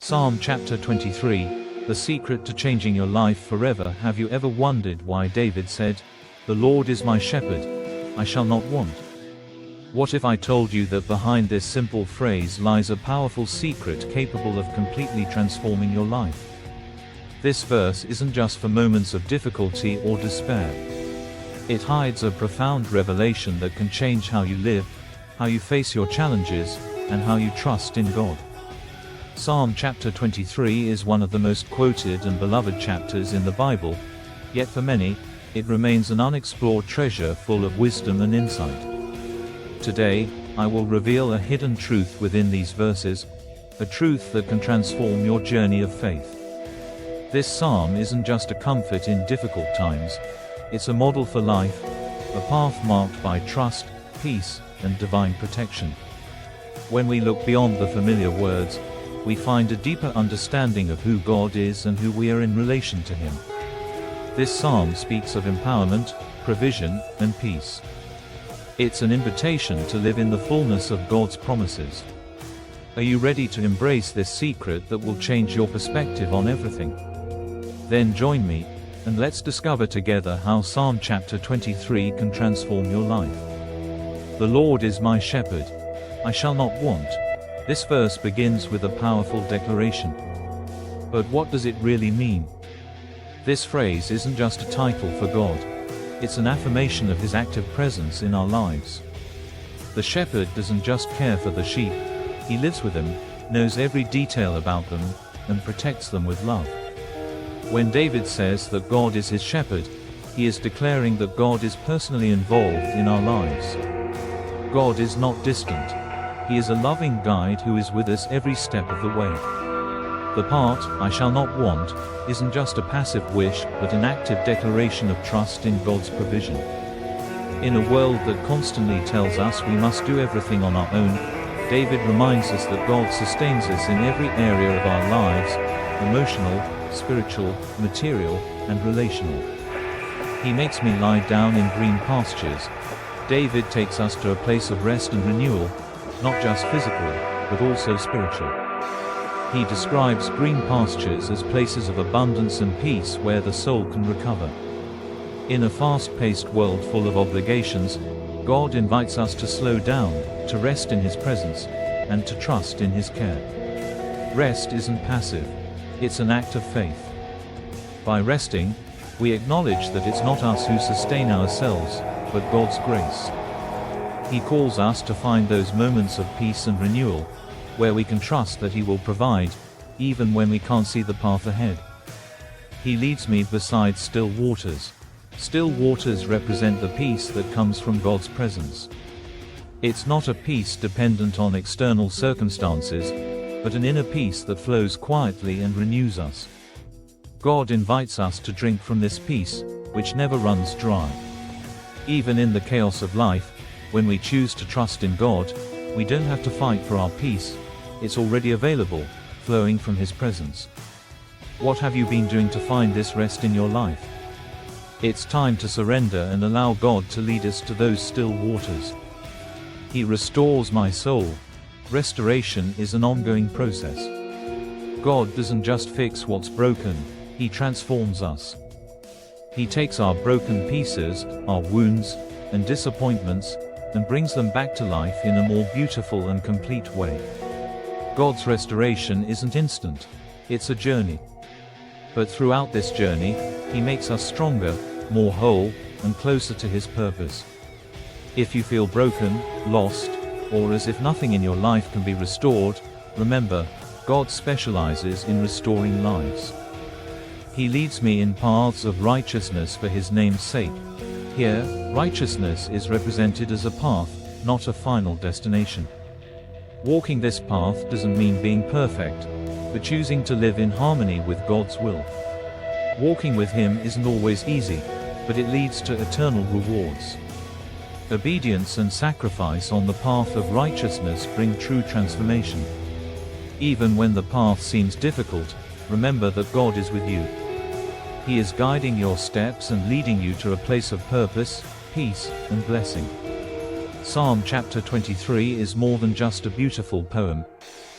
Psalm chapter 23, the secret to changing your life forever. Have you ever wondered why David said, "The Lord is my shepherd, I shall not want"? What if I told you that behind this simple phrase lies a powerful secret capable of completely transforming your life? This verse isn't just for moments of difficulty or despair. It hides a profound revelation that can change how you live, how you face your challenges, and how you trust in God. Psalm chapter 23 is one of the most quoted and beloved chapters in the Bible, yet for many, it remains an unexplored treasure full of wisdom and insight. Today, I will reveal a hidden truth within these verses, a truth that can transform your journey of faith. This psalm isn't just a comfort in difficult times, it's a model for life, a path marked by trust, peace, and divine protection. When we look beyond the familiar words, we find a deeper understanding of who God is and who we are in relation to Him. This psalm speaks of empowerment, provision, and peace. It's an invitation to live in the fullness of God's promises. Are you ready to embrace this secret that will change your perspective on everything? Then join me, and let's discover together how Psalm chapter 23 can transform your life. The Lord is my shepherd, I shall not want. This verse begins with a powerful declaration. But what does it really mean? This phrase isn't just a title for God. It's an affirmation of His active presence in our lives. The shepherd doesn't just care for the sheep, he lives with them, knows every detail about them, and protects them with love. When David says that God is his shepherd, he is declaring that God is personally involved in our lives. God is not distant. He is a loving guide who is with us every step of the way. The part, "I shall not want," isn't just a passive wish, but an active declaration of trust in God's provision. In a world that constantly tells us we must do everything on our own, David reminds us that God sustains us in every area of our lives, emotional, spiritual, material, and relational. He makes me lie down in green pastures. David takes us to a place of rest and renewal, not just physical, but also spiritual. He describes green pastures as places of abundance and peace where the soul can recover. In a fast-paced world full of obligations, God invites us to slow down, to rest in His presence, and to trust in His care. Rest isn't passive, it's an act of faith. By resting, we acknowledge that it's not us who sustain ourselves, but God's grace. He calls us to find those moments of peace and renewal, where we can trust that He will provide, even when we can't see the path ahead. He leads me beside still waters. Still waters represent the peace that comes from God's presence. It's not a peace dependent on external circumstances, but an inner peace that flows quietly and renews us. God invites us to drink from this peace, which never runs dry. Even in the chaos of life, when we choose to trust in God, we don't have to fight for our peace, it's already available, flowing from His presence. What have you been doing to find this rest in your life? It's time to surrender and allow God to lead us to those still waters. He restores my soul. Restoration is an ongoing process. God doesn't just fix what's broken, He transforms us. He takes our broken pieces, our wounds, and disappointments, and brings them back to life in a more beautiful and complete way. God's restoration isn't instant, it's a journey. But throughout this journey, He makes us stronger, more whole, and closer to His purpose. If you feel broken, lost, or as if nothing in your life can be restored, remember, God specializes in restoring lives. He leads me in paths of righteousness for His name's sake. Here, righteousness is represented as a path, not a final destination. Walking this path doesn't mean being perfect, but choosing to live in harmony with God's will. Walking with Him isn't always easy, but it leads to eternal rewards. Obedience and sacrifice on the path of righteousness bring true transformation. Even when the path seems difficult, remember that God is with you. He is guiding your steps and leading you to a place of purpose, peace, and blessing. Psalm chapter 23 is more than just a beautiful poem.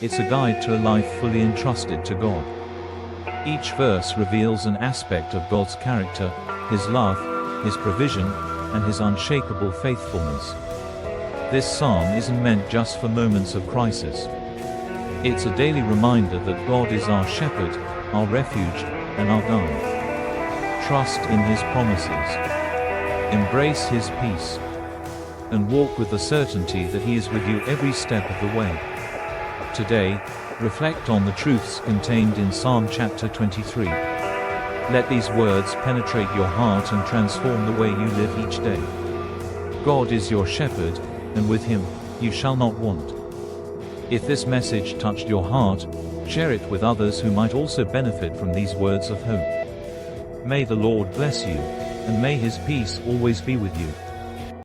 It's a guide to a life fully entrusted to God. Each verse reveals an aspect of God's character, His love, His provision, and His unshakable faithfulness. This psalm isn't meant just for moments of crisis. It's a daily reminder that God is our shepherd, our refuge, and our guide. Trust in His promises. Embrace His peace. And walk with the certainty that He is with you every step of the way. Today, reflect on the truths contained in Psalm chapter 23. Let these words penetrate your heart and transform the way you live each day. God is your shepherd, and with Him, you shall not want. If this message touched your heart, share it with others who might also benefit from these words of hope. May the Lord bless you, and may His peace always be with you.